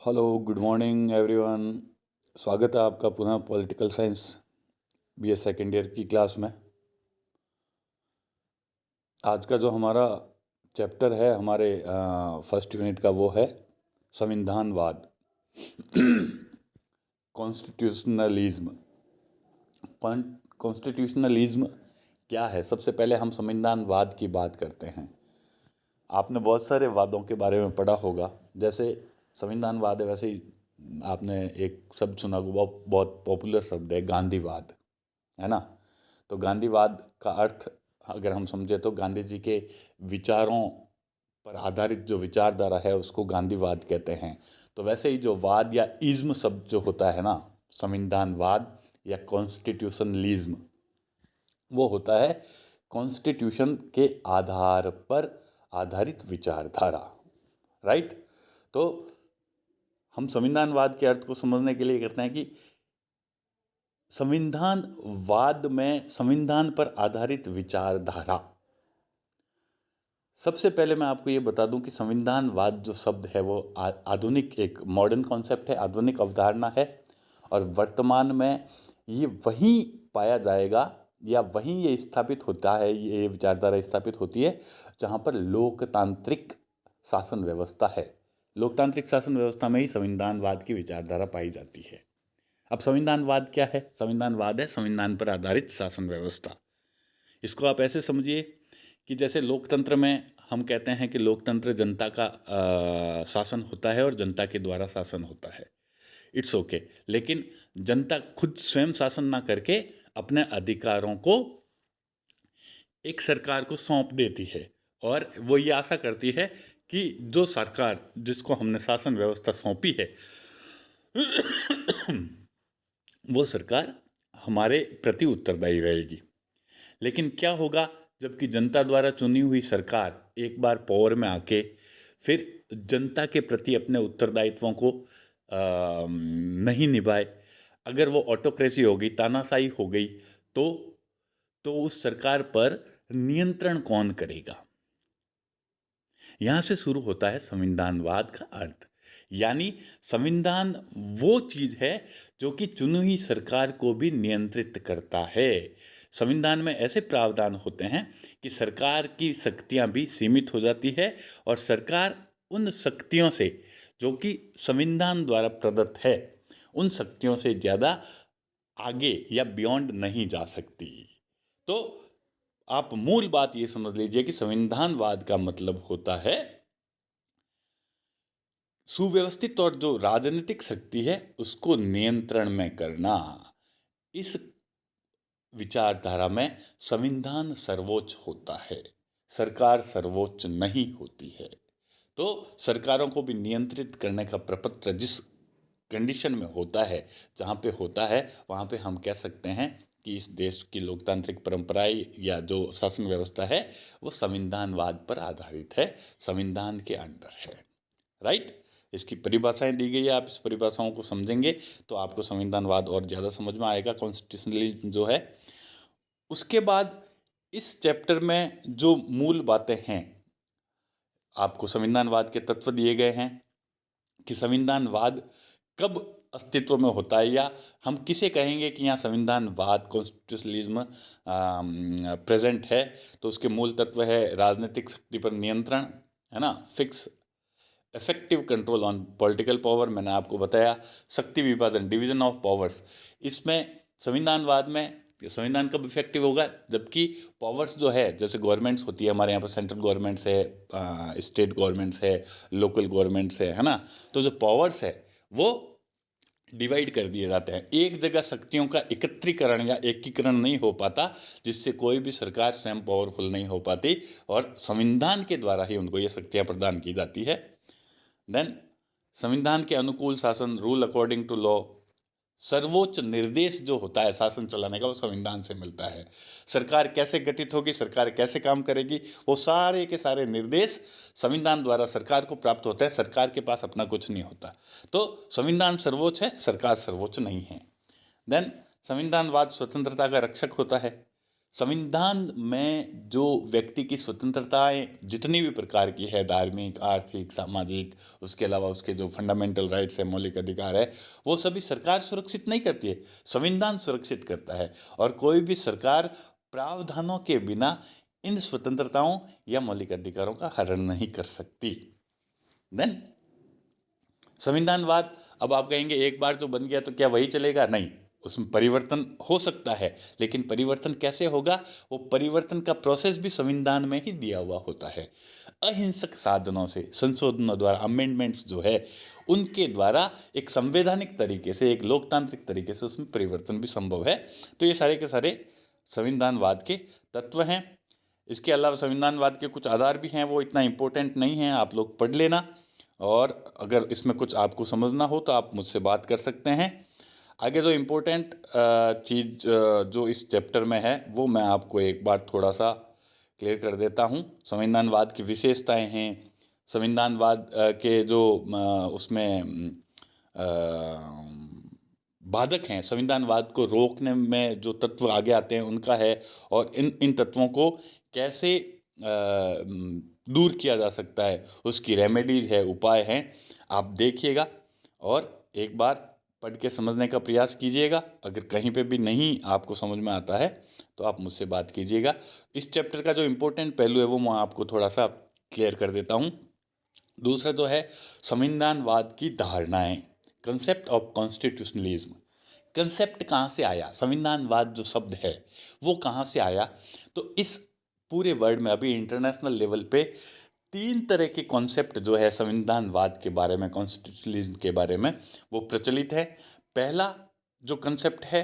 Hello good morning everyone. स्वागत है आपका पुनः political science BA second year की क्लास में। आज का जो हमारा चैप्टर है हमारे फर्स्ट यूनिट का वो है संविधानवाद, कॉन्स्टिट्यूशनलिज्म। कॉन्स्टिट्यूशनलिज्म क्या है? सबसे पहले हम संविधानवाद की बात करते हैं। आपने बहुत सारे वादों के बारे में पढ़ा होगा, जैसे संविधानवाद है वैसे ही आपने एक शब्द सुना होगा, बहुत बहुत पॉपुलर शब्द है गांधीवाद, है ना। तो गांधीवाद का अर्थ अगर हम समझे तो गांधी जी के विचारों पर आधारित जो विचारधारा है उसको गांधीवाद कहते हैं। तो वैसे ही जो वाद या इज्म शब्द जो होता है ना, संविधानवाद या कॉन्स्टिट्यूशनलिज्म, वो होता है कॉन्स्टिट्यूशन के आधार पर आधारित विचारधारा, राइट। तो हम संविधानवाद के अर्थ को समझने के लिए करते हैं कि संविधानवाद में संविधान पर आधारित विचारधारा। सबसे पहले मैं आपको ये बता दूं कि संविधानवाद जो शब्द है वो आधुनिक एक मॉडर्न कॉन्सेप्ट है, आधुनिक अवधारणा है, और वर्तमान में ये वहीं पाया जाएगा या वहीं ये स्थापित होता है, ये विचारधारा स्थापित होती है जहाँ पर लोकतांत्रिक शासन व्यवस्था है। लोकतांत्रिक शासन व्यवस्था में ही संविधानवाद की विचारधारा पाई जाती है। अब संविधानवाद क्या है? संविधानवाद है संविधान पर आधारित शासन व्यवस्था। इसको आप ऐसे समझिए कि जैसे लोकतंत्र में हम कहते हैं कि लोकतंत्र जनता का शासन होता है और जनता के द्वारा शासन होता है। इट्स ओके, लेकिन जनता खुद स्वयं शासन ना करके अपने अधिकारों को एक सरकार को सौंप देती है, और वो ये आशा करती है कि जो सरकार जिसको हमने शासन व्यवस्था सौंपी है वो सरकार हमारे प्रति उत्तरदायी रहेगी। लेकिन क्या होगा जबकि जनता द्वारा चुनी हुई सरकार एक बार पावर में आके फिर जनता के प्रति अपने उत्तरदायित्वों को नहीं निभाए? अगर वो ऑटोक्रेसी हो गई, तानाशाही हो गई, तो उस सरकार पर नियंत्रण कौन करेगा? यहां से शुरू होता है संविधानवाद का अर्थ। यानी संविधान वो चीज है जो कि चुनी हुई सरकार को भी नियंत्रित करता है। संविधान में ऐसे प्रावधान होते हैं कि सरकार की शक्तियां भी सीमित हो जाती है, और सरकार उन शक्तियों से जो कि संविधान द्वारा प्रदत्त है उन शक्तियों से ज़्यादा आगे या बियॉन्ड नहीं जा सकती। तो आप मूल बात ये समझ लीजिए कि संविधानवाद का मतलब होता है सुव्यवस्थित और जो राजनीतिक शक्ति है उसको नियंत्रण में करना। इस विचारधारा में संविधान सर्वोच्च होता है, सरकार सर्वोच्च नहीं होती है। तो सरकारों को भी नियंत्रित करने का प्रपत्र जिस कंडीशन में होता है, जहाँ पे होता है, वहाँ पे हम कह सकते हैं कि इस देश की लोकतांत्रिक परंपराएं या जो शासन व्यवस्था है वो संविधानवाद पर आधारित है, संविधान के अंडर है, राइट। इसकी परिभाषाएं दी गई है, आप इस परिभाषाओं को समझेंगे तो आपको संविधानवाद और ज़्यादा समझ में आएगा, कॉन्स्टिट्यूशनलिज्म जो है। उसके बाद इस चैप्टर में जो मूल बातें हैं, आपको संविधानवाद के तत्व दिए गए हैं कि संविधानवाद कब अस्तित्व में होता है, या हम किसे कहेंगे कि यहाँ संविधानवाद कॉन्स्टिट्यूशनलिज्म प्रेजेंट है। तो उसके मूल तत्व है राजनीतिक शक्ति पर नियंत्रण, है ना, fix effective control on political power, मैंने आपको बताया, शक्ति विभाजन, डिवीजन ऑफ पावर्स। इसमें संविधानवाद में संविधान कब इफेक्टिव होगा? जबकि पावर्स जो है, जैसे गवर्नमेंट्स होती है हमारे यहाँ पर, सेंट्रल गवर्नमेंट्स है, स्टेट गवर्नमेंट्स है, लोकल गवर्नमेंट्स है ना। तो जो पावर्स है वो डिवाइड कर दिए जाते हैं, एक जगह शक्तियों का एकत्रीकरण या एकीकरण नहीं हो पाता, जिससे कोई भी सरकार स्वयं पावरफुल नहीं हो पाती, और संविधान के द्वारा ही उनको ये शक्तियाँ प्रदान की जाती है। देन संविधान के अनुकूल शासन, रूल अकॉर्डिंग टू लॉ, सर्वोच्च निर्देश जो होता है शासन चलाने का वो संविधान से मिलता है। सरकार कैसे गठित होगी, सरकार कैसे काम करेगी, वो सारे के सारे निर्देश संविधान द्वारा सरकार को प्राप्त होते हैं, सरकार के पास अपना कुछ नहीं होता। तो संविधान सर्वोच्च है, सरकार सर्वोच्च नहीं है। देन संविधानवाद स्वतंत्रता का रक्षक होता है। संविधान में जो व्यक्ति की स्वतंत्रताएं जितनी भी प्रकार की है, धार्मिक, आर्थिक, सामाजिक, उसके अलावा उसके जो फंडामेंटल राइट्स है, मौलिक अधिकार है, वो सभी सरकार सुरक्षित नहीं करती है, संविधान सुरक्षित करता है। और कोई भी सरकार प्रावधानों के बिना इन स्वतंत्रताओं या मौलिक अधिकारों का हरण नहीं कर सकती। देन संविधानवाद, अब आप कहेंगे एक बार जो बन गया तो क्या वही चलेगा? नहीं, उसमें परिवर्तन हो सकता है, लेकिन परिवर्तन कैसे होगा? वो परिवर्तन का प्रोसेस भी संविधान में ही दिया हुआ होता है। अहिंसक साधनों से, संशोधनों द्वारा, अमेंडमेंट्स जो है उनके द्वारा एक संवैधानिक तरीके से, एक लोकतांत्रिक तरीके से उसमें परिवर्तन भी संभव है। तो ये सारे के सारे संविधानवाद के तत्व हैं। इसके अलावा संविधानवाद के कुछ आधार भी हैं, वो इतना इम्पोर्टेंट नहीं है, आप लोग पढ़ लेना। और अगर इसमें कुछ आपको समझना हो तो आप मुझसे बात कर सकते हैं। आगे जो इम्पोर्टेंट चीज़ जो इस चैप्टर में है वो मैं आपको एक बार थोड़ा सा क्लियर कर देता हूँ। संविधानवाद की विशेषताएं हैं, संविधानवाद के जो उसमें बाधक हैं, संविधानवाद को रोकने में जो तत्व आगे आते हैं उनका है, और इन तत्वों को कैसे दूर किया जा सकता है, उसकी रेमेडीज़ है, उपाय हैं। आप देखिएगा और एक बार पढ़ के समझने का प्रयास कीजिएगा। अगर कहीं पे भी नहीं आपको समझ में आता है तो आप मुझसे बात कीजिएगा। इस चैप्टर का जो इम्पोर्टेंट पहलू है वो मैं आपको थोड़ा सा क्लियर कर देता हूँ। दूसरा जो है संविधानवाद की धारणाएं, कंसेप्ट ऑफ कॉन्स्टिट्यूशनलिज्म। कंसेप्ट कहाँ से आया, संविधानवाद जो शब्द है वो कहाँ से आया? तो इस पूरे वर्ल्ड में अभी इंटरनेशनल लेवल पे 3 तरह के कॉन्सेप्ट जो है संविधानवाद के बारे में, कॉन्स्टिट्यूशनलिज्म के बारे में, वो प्रचलित है। पहला जो कंसेप्ट है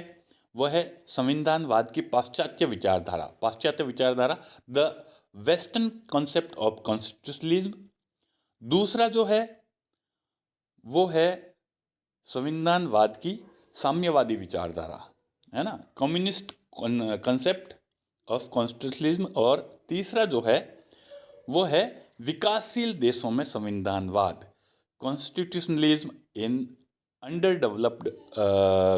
वो है संविधानवाद की पाश्चात्य विचारधारा। पाश्चात्य विचारधारा, the western concept of constitutionalism. दूसरा जो है वो है संविधानवाद की साम्यवादी विचारधारा, है ना, कम्युनिस्ट कंसेप्ट ऑफ कॉन्स्टिट्यूशनलिज्म। और तीसरा जो है वो है विकासशील देशों में संविधानवाद, constitutionalism in under developed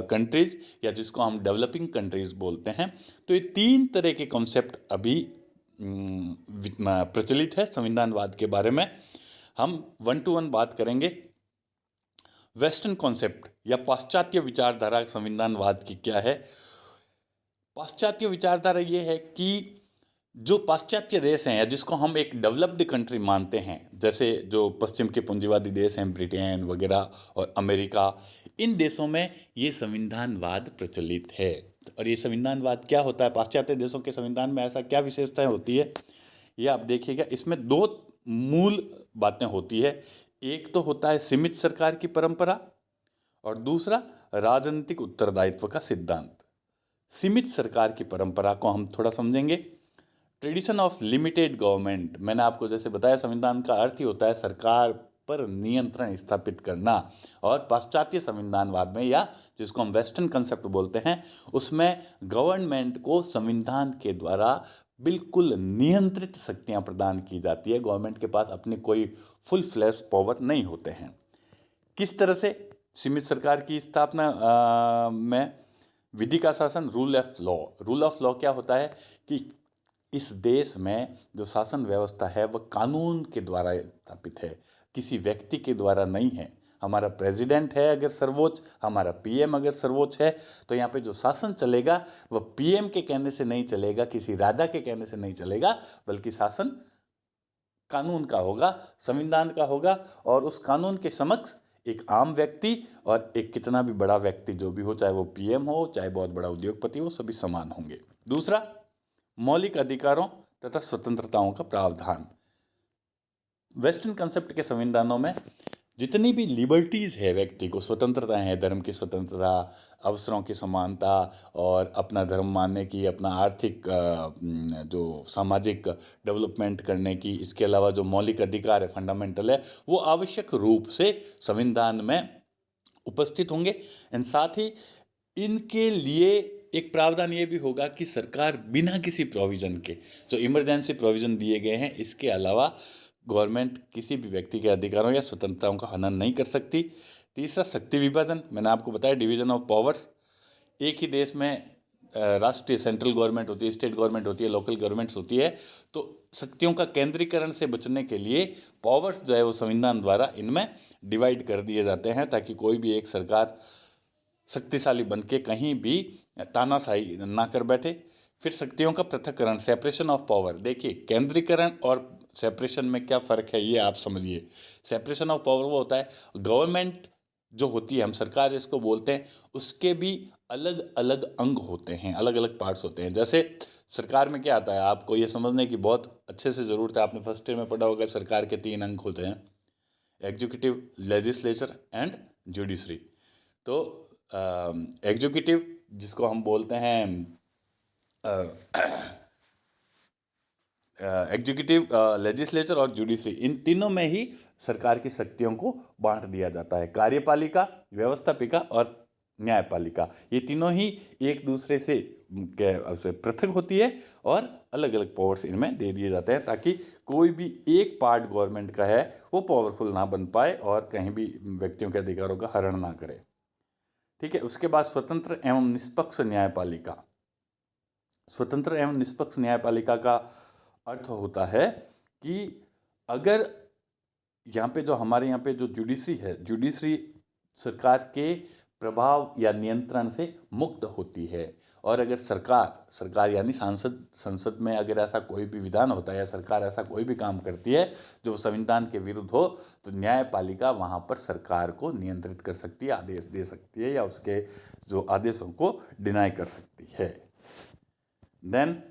countries, या जिसको हम डेवलपिंग कंट्रीज बोलते हैं। तो ये 3 तरह के कॉन्सेप्ट अभी प्रचलित है संविधानवाद के बारे में। हम 1 to 1 बात करेंगे। वेस्टर्न कॉन्सेप्ट या पाश्चात्य विचारधारा संविधानवाद की क्या है? पाश्चात्य विचारधारा ये है कि जो पाश्चात्य देश हैं, या जिसको हम एक डेवलप्ड कंट्री मानते हैं, जैसे जो पश्चिम के पूंजीवादी देश हैं, ब्रिटेन वगैरह और अमेरिका, इन देशों में ये संविधानवाद प्रचलित है। और ये संविधानवाद क्या होता है, पाश्चात्य देशों के संविधान में ऐसा क्या विशेषताएं होती है, ये आप देखिएगा। इसमें 2 मूल बातें होती है। एक तो होता है सीमित सरकार की परंपरा, और दूसरा राजनीतिक उत्तरदायित्व का सिद्धांत। सीमित सरकार की परंपरा को हम थोड़ा समझेंगे। ट्रेडिशन ऑफ लिमिटेड गवर्नमेंट, मैंने आपको जैसे बताया संविधान का अर्थ ही होता है सरकार पर नियंत्रण स्थापित करना। और पाश्चात्य संविधानवाद में, या जिसको हम वेस्टर्न कंसेप्ट बोलते हैं, उसमें गवर्नमेंट को संविधान के द्वारा बिल्कुल नियंत्रित शक्तियां प्रदान की जाती है। गवर्नमेंट के पास अपने कोई फुल फ्लैश पावर नहीं होते हैं। किस तरह से सीमित सरकार की स्थापना में विधि का शासन, rule of law. Rule of law क्या होता है कि इस देश में जो शासन व्यवस्था है वह कानून के द्वारा स्थापित है, किसी व्यक्ति के द्वारा नहीं है। हमारा प्रेसिडेंट है अगर सर्वोच्च, हमारा पीएम अगर सर्वोच्च है, तो यहाँ पे जो शासन चलेगा वह पीएम के कहने से नहीं चलेगा, किसी राजा के कहने से नहीं चलेगा, बल्कि शासन कानून का होगा, संविधान का होगा। और उस कानून के समक्ष एक आम व्यक्ति और एक कितना भी बड़ा व्यक्ति जो भी हो, चाहे वो पीएम हो, चाहे बहुत बड़ा उद्योगपति हो, सभी समान होंगे। दूसरा, मौलिक अधिकारों तथा स्वतंत्रताओं का प्रावधान। वेस्टर्न कंसेप्ट के संविधानों में जितनी भी लिबर्टीज़ है, व्यक्ति को स्वतंत्रताएं हैं, धर्म की स्वतंत्रता, अवसरों की समानता, और अपना धर्म मानने की, अपना आर्थिक जो सामाजिक डेवलपमेंट करने की, इसके अलावा जो मौलिक अधिकार है, फंडामेंटल है, वो आवश्यक रूप से संविधान में उपस्थित होंगे। एंड साथ ही इनके लिए एक प्रावधान ये भी होगा कि सरकार बिना किसी प्रोविज़न के, जो इमरजेंसी प्रोविज़न दिए गए हैं, इसके अलावा गवर्नमेंट किसी भी व्यक्ति के अधिकारों या स्वतंत्रताओं का हनन नहीं कर सकती। तीसरा, शक्ति विभाजन। मैंने आपको बताया डिवीज़न ऑफ पावर्स। एक ही देश में राष्ट्रीय सेंट्रल गवर्नमेंट होती है, स्टेट गवर्नमेंट होती है, लोकल गवर्नमेंट्स होती है, तो शक्तियों का केंद्रीकरण से बचने के लिए पावर्स जो है वो संविधान द्वारा इनमें डिवाइड कर दिए जाते हैं, ताकि कोई भी एक सरकार शक्तिशाली बन के कहीं भी तानाशाही ना कर बैठे। फिर शक्तियों का पृथक्करण, सेपरेशन ऑफ पावर। देखिए, केंद्रीकरण और सेपरेशन में क्या फ़र्क है ये आप समझिए। सेपरेशन ऑफ पावर वो होता है, गवर्नमेंट जो होती है, हम सरकार इसको बोलते हैं, उसके भी अलग अलग अंग होते हैं, अलग अलग पार्ट्स होते हैं। जैसे सरकार में क्या आता है, आपको ये समझने की बहुत अच्छे से ज़रूरत है। आपने फर्स्ट ईयर में पढ़ा होगा, सरकार के 3 अंग होते हैं, एग्जीक्यूटिव, लेजिस्लेचर एंड जुडिशरी। तो एग्जीक्यूटिव जिसको हम बोलते हैं एग्जीक्यूटिव, लेजिस्लेचर और जुडिशरी, इन तीनों में ही सरकार की शक्तियों को बांट दिया जाता है। कार्यपालिका, व्यवस्थापिका और न्यायपालिका, ये तीनों ही एक दूसरे से पृथक होती है और अलग अलग पावर्स इनमें दे दिए जाते हैं, ताकि कोई भी एक पार्ट गवर्नमेंट का है वो पावरफुल ना बन पाए और कहीं भी व्यक्तियों के अधिकारों का हरण ना करे। ठीक है। उसके बाद स्वतंत्र एवं निष्पक्ष न्यायपालिका। स्वतंत्र एवं निष्पक्ष न्यायपालिका का अर्थ होता है कि अगर यहाँ पे जो हमारे यहाँ पे जो जुडिशरी है, जुडिशरी सरकार के प्रभाव या नियंत्रण से मुक्त होती है। और अगर सरकार यानी संसद में अगर ऐसा कोई भी विधान होता है या सरकार ऐसा कोई भी काम करती है जो संविधान के विरुद्ध हो, तो न्यायपालिका वहाँ पर सरकार को नियंत्रित कर सकती है, आदेश दे सकती है या उसके जो आदेशों को डिनाई कर सकती है। देन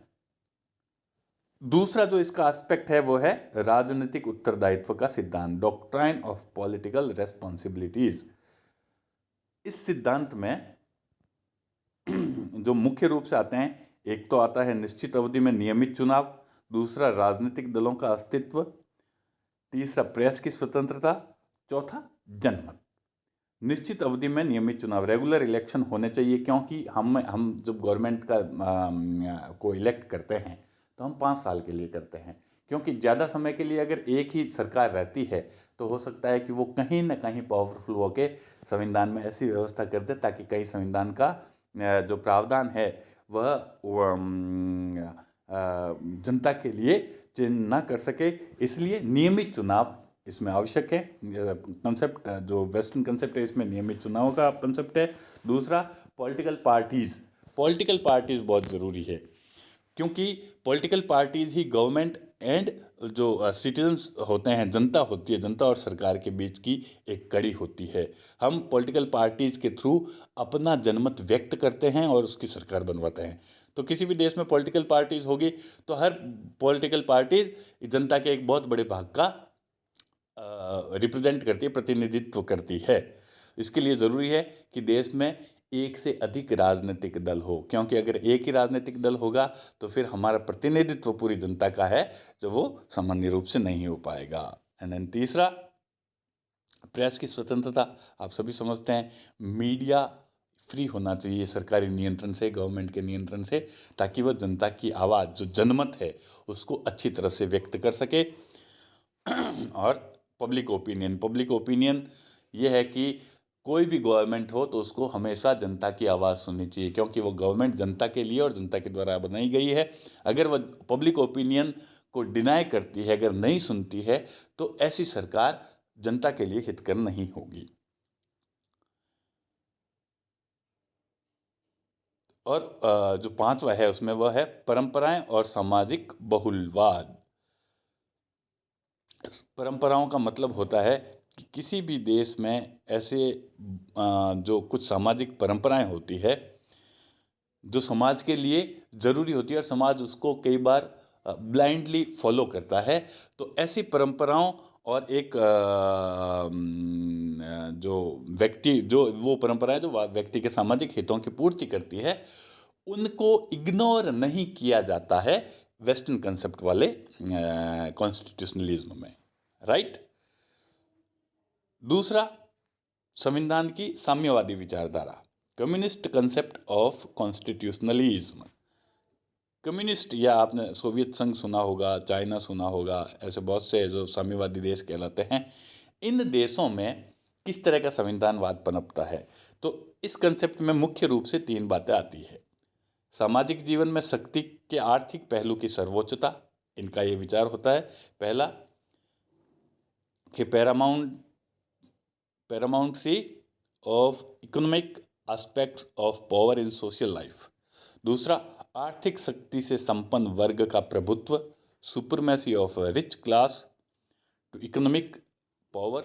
दूसरा जो इसका एस्पेक्ट है वो है राजनीतिक उत्तरदायित्व का सिद्धांत, डॉक्ट्राइन ऑफ पॉलिटिकल रेस्पॉन्सिबिलिटीज। इस सिद्धांत में जो मुख्य रूप से आते हैं, एक तो आता है निश्चित अवधि में नियमित चुनाव, दूसरा राजनीतिक दलों का अस्तित्व, तीसरा प्रेस की स्वतंत्रता, चौथा जनमत। निश्चित अवधि में नियमित चुनाव, रेगुलर इलेक्शन होने चाहिए, क्योंकि हम जब गवर्नमेंट को इलेक्ट करते हैं तो हम 5 साल के लिए करते हैं, क्योंकि ज़्यादा समय के लिए अगर एक ही सरकार रहती है तो हो सकता है कि वो कहीं ना कहीं पावरफुल होके संविधान में ऐसी व्यवस्था कर दे ताकि कहीं संविधान का जो प्रावधान है वह जनता के लिए चेंज ना कर सके। इसलिए नियमित चुनाव इसमें आवश्यक है। कंसेप्ट जो वेस्टर्न कंसेप्ट है इसमें नियमित चुनाव का कंसेप्ट है। दूसरा, पॉलिटिकल पार्टीज बहुत ज़रूरी है, क्योंकि political parties he government and जो सिटीजन्स होते हैं, जनता होती है, जनता और सरकार के बीच की एक कड़ी होती है। हम पॉलिटिकल पार्टीज के थ्रू अपना जनमत व्यक्त करते हैं और उसकी सरकार बनवाते हैं। तो किसी भी देश में पॉलिटिकल पार्टीज होगी तो हर पॉलिटिकल पार्टीज जनता के एक बहुत बड़े भाग का रिप्रेजेंट करती है, प्रतिनिधित्व करती है। इसके लिए ज़रूरी है कि देश में एक से अधिक राजनीतिक दल हो, क्योंकि अगर एक ही राजनीतिक दल होगा तो फिर हमारा प्रतिनिधित्व पूरी जनता का है जो वो सामान्य रूप से नहीं हो पाएगा। एंड देन तीसरा, प्रेस की स्वतंत्रता। आप सभी समझते हैं मीडिया फ्री होना चाहिए सरकारी नियंत्रण से, गवर्नमेंट के नियंत्रण से, ताकि वह जनता की आवाज़ जो जनमत है उसको अच्छी तरह से व्यक्त कर सके। और पब्लिक ओपिनियन ये है कि कोई भी गवर्नमेंट हो तो उसको हमेशा जनता की आवाज़ सुननी चाहिए, क्योंकि वो गवर्नमेंट जनता के लिए और जनता के द्वारा बनाई गई है। अगर वह पब्लिक ओपिनियन को डिनाई करती है, अगर नहीं सुनती है, तो ऐसी सरकार जनता के लिए हितकर नहीं होगी। और जो 5वां है उसमें वह है परंपराएं और सामाजिक बहुलवाद। परंपराओं का मतलब होता है कि किसी भी देश में ऐसे जो कुछ सामाजिक परंपराएं होती है जो समाज के लिए ज़रूरी होती है और समाज उसको कई बार ब्लाइंडली फॉलो करता है। तो ऐसी परंपराओं और एक जो व्यक्ति जो वो परंपराएं जो व्यक्ति के सामाजिक हितों की पूर्ति करती है, उनको इग्नोर नहीं किया जाता है वेस्टर्न कंसेप्ट वाले कॉन्स्टिट्यूशनलिज्म में, राइट। दूसरा, संविधान की साम्यवादी विचारधारा, communist concept of constitutionalism. Communist, या आपने सोवियत संघ सुना होगा, चाइना सुना होगा, ऐसे बहुत से जो साम्यवादी देश कहलाते हैं। इन देशों में किस तरह का संविधानवाद पनपता है? तो इस कंसेप्ट में मुख्य रूप से 3 बातें आती है। सामाजिक जीवन में शक्ति के आर्थिक पहलू की सर्वोच्चता, इनका ये विचार होता है। पहला कि paramountcy of economic aspects of power in social life. दूसरा, आर्थिक शक्ति से संपन्न वर्ग का प्रभुत्व, supremacy of rich class to economic power.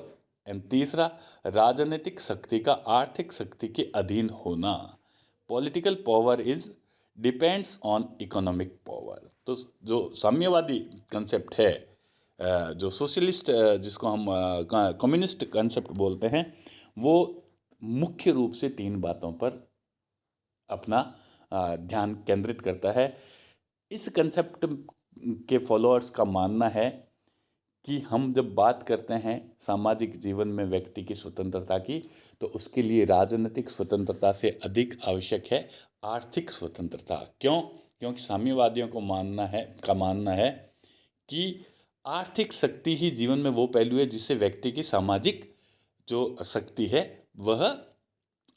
And तीसरा, राजनीतिक शक्ति का आर्थिक शक्ति के अधीन होना, political power is depends on economic power. तो जो साम्यवादी कंसेप्ट है, जो सोशलिस्ट, जिसको हम कम्युनिस्ट कंसेप्ट बोलते हैं, वो मुख्य रूप से तीन बातों पर अपना ध्यान केंद्रित करता है। इस कंसेप्ट के फॉलोअर्स का मानना है कि हम जब बात करते हैं सामाजिक जीवन में व्यक्ति की स्वतंत्रता की, तो उसके लिए राजनीतिक स्वतंत्रता से अधिक आवश्यक है आर्थिक स्वतंत्रता। क्यों? क्योंकि साम्यवादियों को मानना है कि आर्थिक शक्ति ही जीवन में वो पहलू है जिससे व्यक्ति की सामाजिक जो शक्ति है वह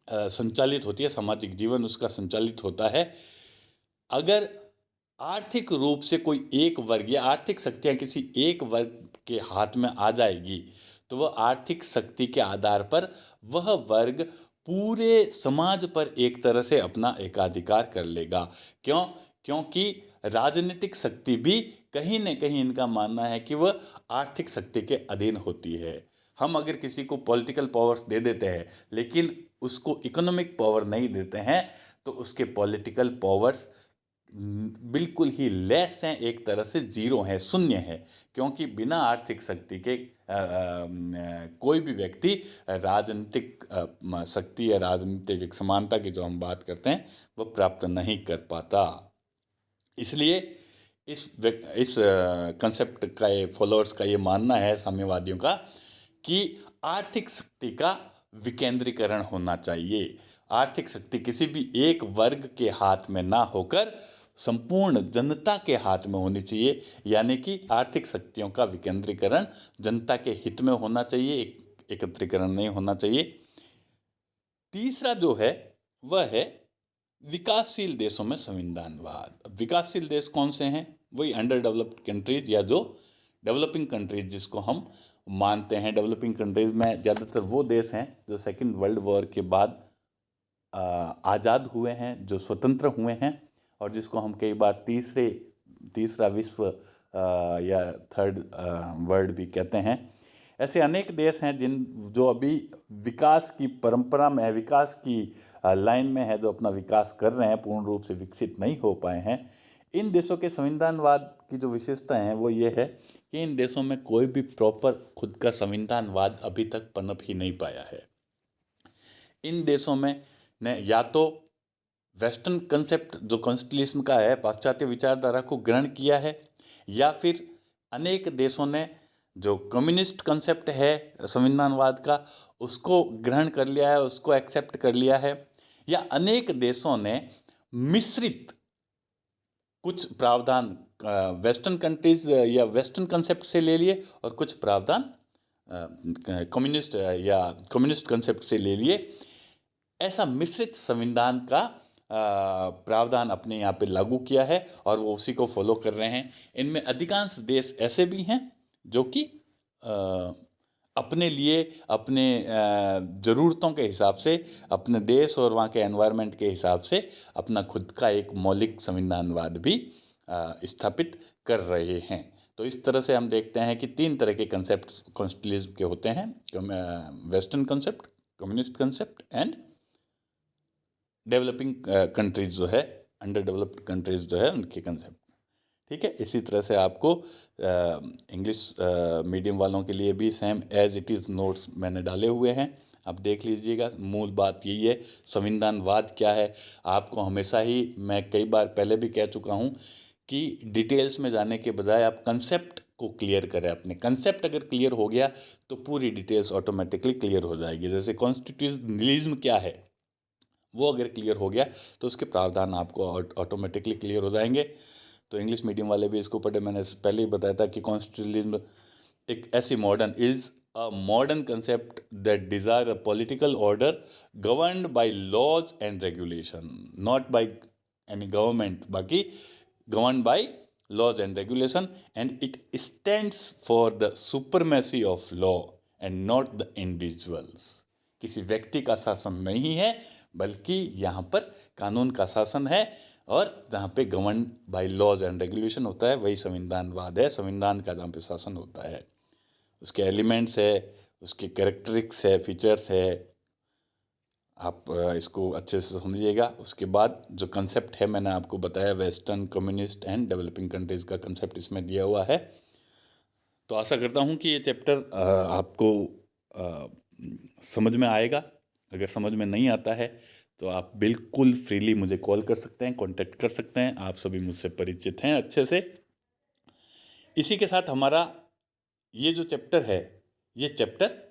संचालित होती है, सामाजिक जीवन उसका संचालित होता है। अगर आर्थिक रूप से कोई एक वर्ग या आर्थिक शक्तियाँ किसी एक वर्ग के हाथ में आ जाएगी, तो वह आर्थिक शक्ति के आधार पर वह वर्ग पूरे समाज पर एक तरह से अपना एकाधिकार कर लेगा। क्यों? क्योंकि राजनीतिक शक्ति भी कहीं न कहीं इनका मानना है कि वह आर्थिक शक्ति के अधीन होती है। हम अगर किसी को पॉलिटिकल पावर्स दे देते हैं लेकिन उसको इकोनॉमिक पावर नहीं देते हैं, तो उसके पॉलिटिकल पावर्स बिल्कुल ही लेस हैं, एक तरह से जीरो हैं, शून्य है। क्योंकि बिना आर्थिक शक्ति के कोई भी व्यक्ति राजनीतिक शक्ति या राजनीतिक एक समानता की जो हम बात करते हैं वो प्राप्त नहीं कर पाता। इसलिए इस कंसेप्ट का ये फॉलोअर्स का ये मानना है साम्यवादियों का कि आर्थिक शक्ति का विकेंद्रीकरण होना चाहिए। आर्थिक शक्ति किसी भी एक वर्ग के हाथ में ना होकर संपूर्ण जनता के हाथ में होनी चाहिए, यानी कि आर्थिक शक्तियों का विकेंद्रीकरण जनता के हित में होना चाहिए, एकत्रीकरण नहीं होना चाहिए। तीसरा जो है वह है विकासशील देशों में संविधानवाद। विकासशील देश कौन से हैं? वही अंडर डेवलप्ड कंट्रीज या जो डेवलपिंग कंट्रीज जिसको हम मानते हैं। डेवलपिंग कंट्रीज में ज़्यादातर वो देश हैं जो सेकेंड वर्ल्ड वॉर के बाद आज़ाद हुए हैं, जो स्वतंत्र हुए हैं, और जिसको हम कई बार तीसरा विश्व या थर्ड वर्ल्ड भी कहते हैं। ऐसे अनेक देश हैं जो अभी विकास की परंपरा में है, विकास की लाइन में है, जो अपना विकास कर रहे हैं, पूर्ण रूप से विकसित नहीं हो पाए हैं। इन देशों के संविधानवाद की जो विशेषता है वो ये है कि इन देशों में कोई भी प्रॉपर खुद का संविधानवाद अभी तक पनप ही नहीं पाया है। इन देशों में ने या तो वेस्टर्न कंसेप्ट जो कॉन्स्टिट्यूशन का है, पाश्चात्य विचारधारा को ग्रहण किया है, या फिर अनेक देशों ने जो कम्युनिस्ट कंसेप्ट है संविधानवाद का उसको ग्रहण कर लिया है, उसको एक्सेप्ट कर लिया है, या अनेक देशों ने मिश्रित कुछ प्रावधान वेस्टर्न कंट्रीज या वेस्टर्न कंसेप्ट से ले लिए और कुछ प्रावधान कम्युनिस्ट कंसेप्ट से ले लिए। ऐसा मिश्रित संविधान का प्रावधान अपने यहाँ पे लागू किया है और वो उसी को फॉलो कर रहे हैं। इनमें अधिकांश देश ऐसे भी हैं जो कि अपने लिए अपने ज़रूरतों के हिसाब से, अपने देश और वहाँ के एनवायरनमेंट के हिसाब से अपना खुद का एक मौलिक संविधानवाद भी स्थापित कर रहे हैं। तो इस तरह से हम देखते हैं कि तीन तरह के कंसेप्ट कॉन्स्टिट्यूशनलिज्म के होते हैं, western concept, communist concept and developing countries जो है, अंडर डेवलप्ड कंट्रीज जो है उनके कंसेप्ट। ठीक है, इसी तरह से आपको इंग्लिश मीडियम वालों के लिए भी same as it is notes मैंने डाले हुए हैं, आप देख लीजिएगा। मूल बात यही है, संविधानवाद क्या है। आपको हमेशा ही, मैं कई बार पहले भी कह चुका हूँ कि डिटेल्स में जाने के बजाय आप कंसेप्ट को क्लियर करें। अपने कंसेप्ट अगर क्लियर हो गया तो पूरी डिटेल्स ऑटोमेटिकली क्लियर हो जाएगी। जैसे कॉन्स्टिट्यूशनलिज्म क्या है वो अगर क्लियर हो गया तो उसके प्रावधान आपको ऑटोमेटिकली क्लियर हो जाएंगे। तो इंग्लिश मीडियम वाले भी इसको पढ़े। मैंने पहले ही बताया था कि कॉन्स्टिट्यूशनलिज्म एक ऐसी modern concept that desire a political order governed by laws and regulation, not by यानी गवर्नमेंट, बाकी govern by laws and regulation, and it stands for the supremacy of law and not the individuals. किसी व्यक्ति का शासन नहीं है, बल्कि यहाँ पर कानून का शासन है, और जहाँ पे govern by laws and regulation होता है वही संविधानवाद है। संविधान का जहाँ पे शासन होता है, उसके एलिमेंट्स है, उसके कैरेक्टरिक्स है, फीचर्स है, आप इसको अच्छे से समझिएगा। उसके बाद जो कंसेप्ट है मैंने आपको बताया, western, communist and developing countries का कंसेप्ट इसमें दिया हुआ है। तो आशा करता हूँ कि ये चैप्टर आपको समझ में आएगा। अगर समझ में नहीं आता है तो आप बिल्कुल फ्रीली मुझे कॉल कर सकते हैं, कांटेक्ट कर सकते हैं। आप सभी मुझसे परिचित हैं अच्छे से। इसी के साथ हमारा ये जो चैप्टर है, ये चैप्टर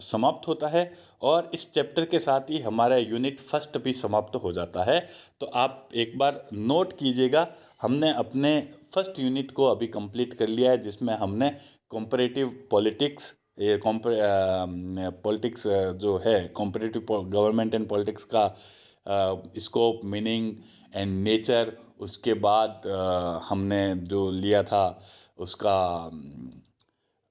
समाप्त होता है, और इस चैप्टर के साथ ही हमारा यूनिट फर्स्ट भी समाप्त हो जाता है। तो आप एक बार नोट कीजिएगा, हमने अपने फर्स्ट यूनिट को अभी कंप्लीट कर लिया है, जिसमें हमने कॉम्परेटिव पॉलिटिक्स, ये पॉलिटिक्स जो है, कॉम्परेटिव गवर्नमेंट एंड पॉलिटिक्स का स्कोप, मीनिंग एंड नेचर, उसके बाद हमने जो लिया था उसका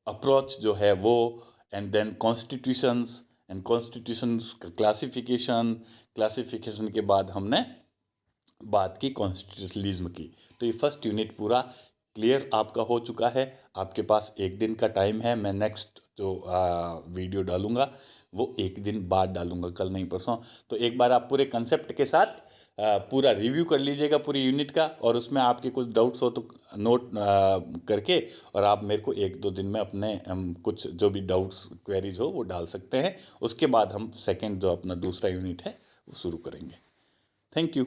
अप्रोच जो है वो, and then constitutions, and constitutions का क्लासिफिकेशन के बाद हमने बात की कॉन्स्टिट्यूशनलिज्म की। तो ये फर्स्ट यूनिट पूरा क्लियर आपका हो चुका है। आपके पास एक दिन का टाइम है। मैं नेक्स्ट जो वीडियो डालूंगा वो एक दिन बाद डालूंगा, कल नहीं परसों। तो एक बार आप पूरे कंसेप्ट के साथ पूरा रिव्यू कर लीजिएगा पूरी यूनिट का, और उसमें आपके कुछ डाउट्स हो तो नोट करके, और आप मेरे को एक दो दिन में अपने कुछ जो भी डाउट्स, क्वेरीज हो वो डाल सकते हैं। उसके बाद हम सेकंड जो अपना दूसरा यूनिट है वो शुरू करेंगे। Thank you.